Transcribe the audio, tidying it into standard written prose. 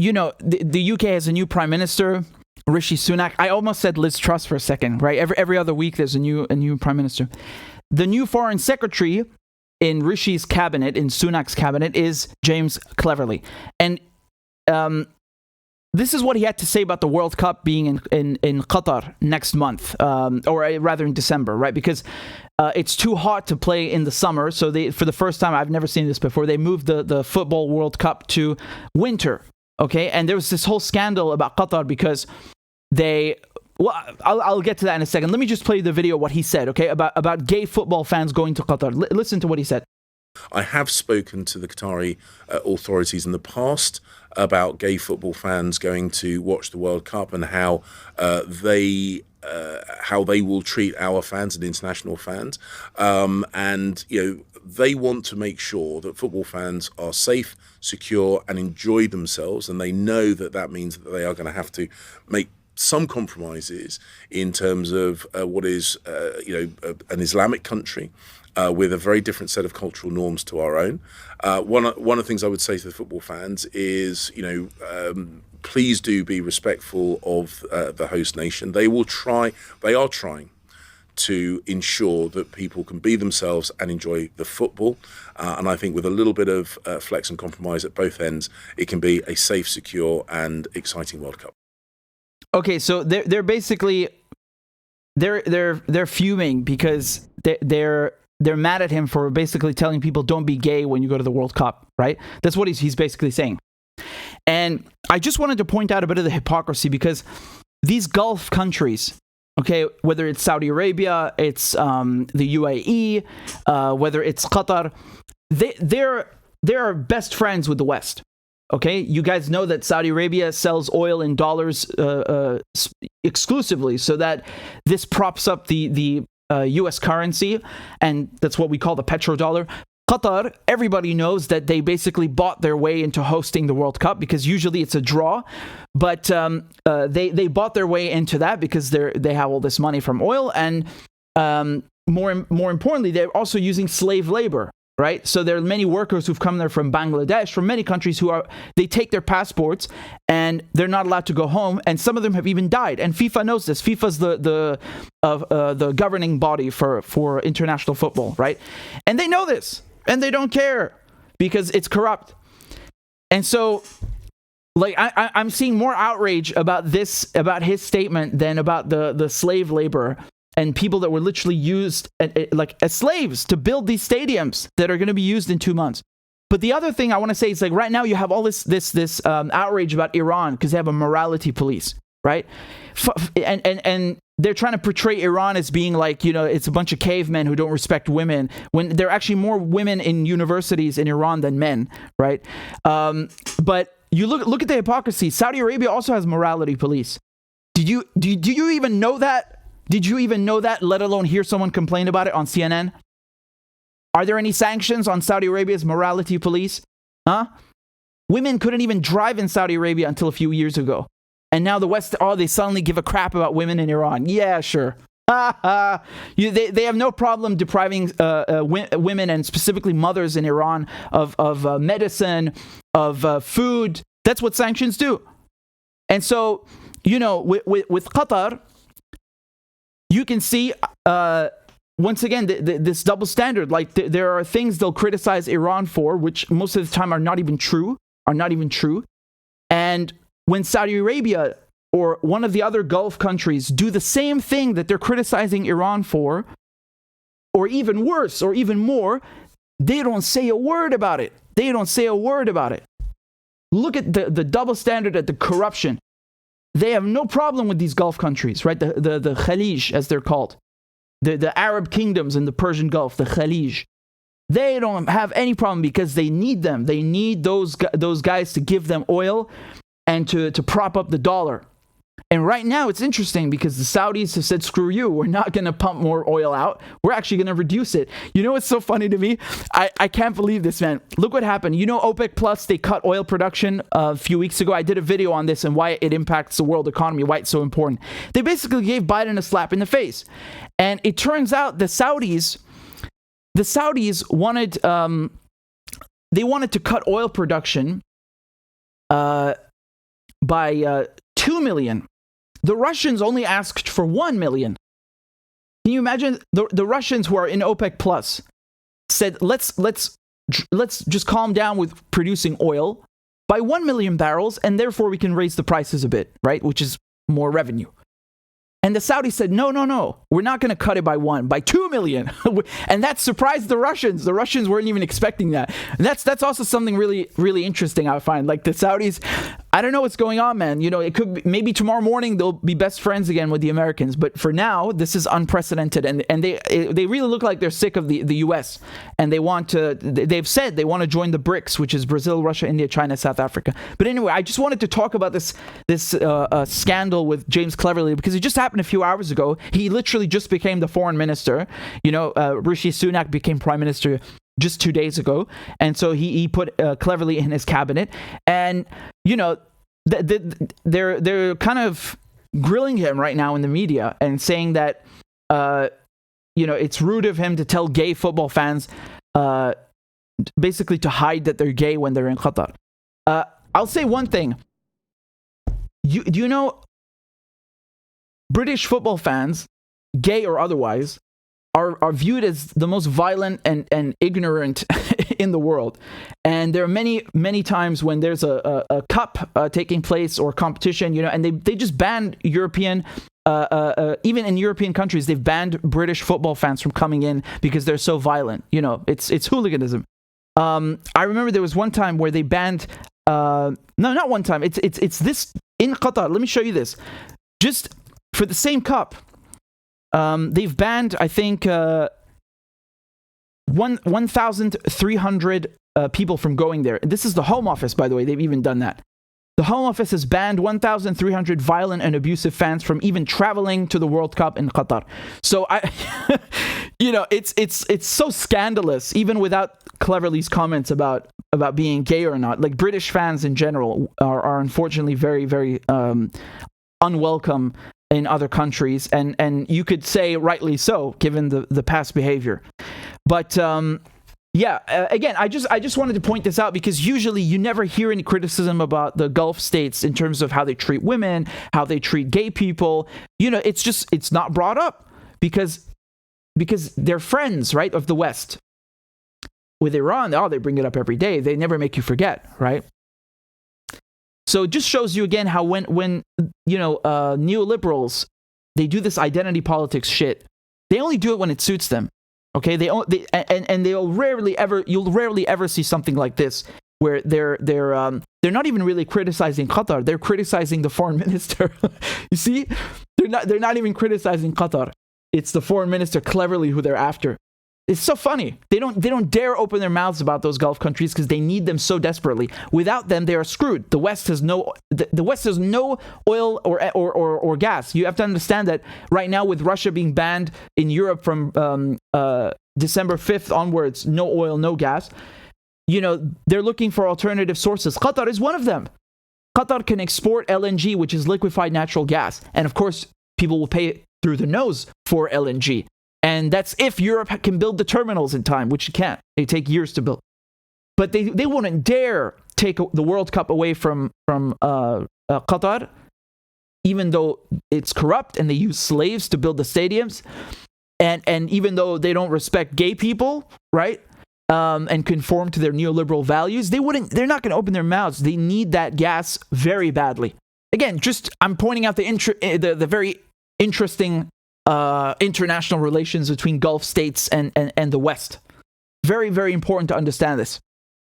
the UK has a new prime minister, Rishi Sunak. I almost said Liz Truss for a second, right? Every other week there's a new prime minister. The new foreign secretary in Rishi's cabinet, in Sunak's cabinet, is James Cleverly. And this is what he had to say about the World Cup being in Qatar next month, or rather in December, right? Because it's too hot to play in the summer. So for the first time, I've never seen this before, they moved the Football World Cup to winter, okay? And there was this whole scandal about Qatar because I'll get to that in a second. Let me just play the video, what he said, okay, about gay football fans going to Qatar. Listen to what he said. I have spoken to the Qatari authorities in the past about gay football fans going to watch the World Cup and how they will treat our fans and international fans. And they want to make sure that football fans are safe, secure, and enjoy themselves. And they know that means that they are going to have to make some compromises in terms of what is, an Islamic country with a very different set of cultural norms to our own. One of the things I would say to the football fans is, please do be respectful of the host nation. They are trying to ensure that people can be themselves and enjoy the football. And I think with a little bit of flex and compromise at both ends, it can be a safe, secure, and exciting World Cup. Okay, so they're basically they're fuming because they're mad at him for basically telling people don't be gay when you go to the World Cup, right? That's what he's basically saying. And I just wanted to point out a bit of the hypocrisy because these Gulf countries, okay, whether it's Saudi Arabia, it's the UAE, whether it's Qatar, they're best friends with the West. Okay, you guys know that Saudi Arabia sells oil in dollars exclusively, so that this props up the U.S. currency, and that's what we call the petrodollar. Qatar, everybody knows that they basically bought their way into hosting the World Cup because usually it's a draw, but they bought their way into that because they have all this money from oil, and more importantly, they're also using slave labor. Right? So there are many workers who've come there from Bangladesh, from many countries they take their passports and they're not allowed to go home. And some of them have even died. And FIFA knows this. FIFA's the governing body for international football, right? And they know this and they don't care because it's corrupt. And so like I'm seeing more outrage about his statement than about the slave labor and people that were literally used as slaves to build these stadiums that are going to be used in 2 months. But the other thing I want to say is like right now you have all this outrage about Iran because they have a morality police, right? And they're trying to portray Iran as being like, it's a bunch of cavemen who don't respect women, when there are actually more women in universities in Iran than men, right? But you look at the hypocrisy. Saudi Arabia also has morality police. Do you even know that? Did you even know that, let alone hear someone complain about it on CNN? Are there any sanctions on Saudi Arabia's morality police? Huh? Women couldn't even drive in Saudi Arabia until a few years ago. And now the West, they suddenly give a crap about women in Iran. Yeah, sure. They have no problem depriving women and specifically mothers in Iran of medicine, of food. That's what sanctions do. And so, with Qatar, you can see, once again, this double standard. Like, there are things they'll criticize Iran for, which most of the time are not even true. And when Saudi Arabia or one of the other Gulf countries do the same thing that they're criticizing Iran for, or even worse, or even more, they don't say a word about it. Look at the double standard, at the corruption. They have no problem with these Gulf countries, right? The Khalij, as they're called. The Arab kingdoms in the Persian Gulf, the Khalij. They don't have any problem because they need them. They need those guys to give them oil and to prop up the dollar. And right now it's interesting because the Saudis have said, screw you, we're not going to pump more oil out. We're actually going to reduce it. You know what's so funny to me? I can't believe this, man. Look what happened. OPEC Plus, they cut oil production a few weeks ago. I did a video on this and why it impacts the world economy, why it's so important. They basically gave Biden a slap in the face. And it turns out the Saudis wanted, they wanted to cut oil production by 2 million. The Russians only asked for 1 million. Can you imagine? The Russians, who are in OPEC Plus, said, let's just calm down with producing oil by 1 million barrels, and therefore we can raise the prices a bit, right? Which is more revenue. And the Saudis said, no, we're not going to cut it by 2 million. And that surprised the Russians. The Russians weren't even expecting that. And that's also something really, really interesting, I find. Like the Saudis, I don't know what's going on, man. It could be, maybe tomorrow morning they'll be best friends again with the Americans. But for now, this is unprecedented. And they really look like they're sick of the U.S. And they've said they want to join the BRICS, which is Brazil, Russia, India, China, South Africa. But anyway, I just wanted to talk about this scandal with James Cleverly, because it just happened a few hours ago. He literally just became the foreign minister. Rishi Sunak became prime minister just 2 days ago, and so he put Cleverly in his cabinet. And they're kind of grilling him right now in the media and saying that it's rude of him to tell gay football fans basically to hide that they're gay when they're in Qatar. I'll say one thing. Do you know British football fans, gay or otherwise, are viewed as the most violent and ignorant in the world. And there are many, many times when there's a cup taking place or competition, and they just banned European, even in European countries, they've banned British football fans from coming in because they're so violent. It's hooliganism. I remember there was one time where they banned, no, not one time. It's this in Qatar. Let me show you this. Just for the same cup, they've banned, I think, 1,300 people from going there. This is the Home Office, by the way. They've even done that. The Home Office has banned 1,300 violent and abusive fans from even traveling to the World Cup in Qatar. So it's so scandalous, even without Cleverly's comments about being gay or not. Like, British fans in general are unfortunately very, very unwelcome in other countries, and you could say rightly so, given the past behavior. But again, I just wanted to point this out, because usually you never hear any criticism about the Gulf states in terms of how they treat women, how they treat gay people. It's not brought up because they're friends, right, of the West. With Iran, they bring it up every day. They never make you forget, right? So it just shows you again how when neoliberals, they do this identity politics shit, they only do it when it suits them. Okay, you'll rarely ever see something like this where they're not even really criticizing Qatar. They're criticizing the foreign minister. You see, they're not even criticizing Qatar. It's the foreign minister Cleverly who they're after. It's so funny. They don't dare open their mouths about those Gulf countries because they need them so desperately. Without them, they are screwed. The West has no oil or gas. You have to understand that right now, with Russia being banned in Europe from December 5th onwards, no oil, no gas. They're looking for alternative sources. Qatar is one of them. Qatar can export LNG, which is liquefied natural gas, and of course, people will pay through the nose for LNG. And that's if Europe can build the terminals in time, which you can't. They take years to build. But they wouldn't dare take the World Cup away from Qatar, even though it's corrupt and they use slaves to build the stadiums. And even though they don't respect gay people, right, and conform to their neoliberal values, they're not going to open their mouths. They need that gas very badly. Again, I'm pointing out the very interesting international relations between Gulf states and the West. Very, very important to understand this.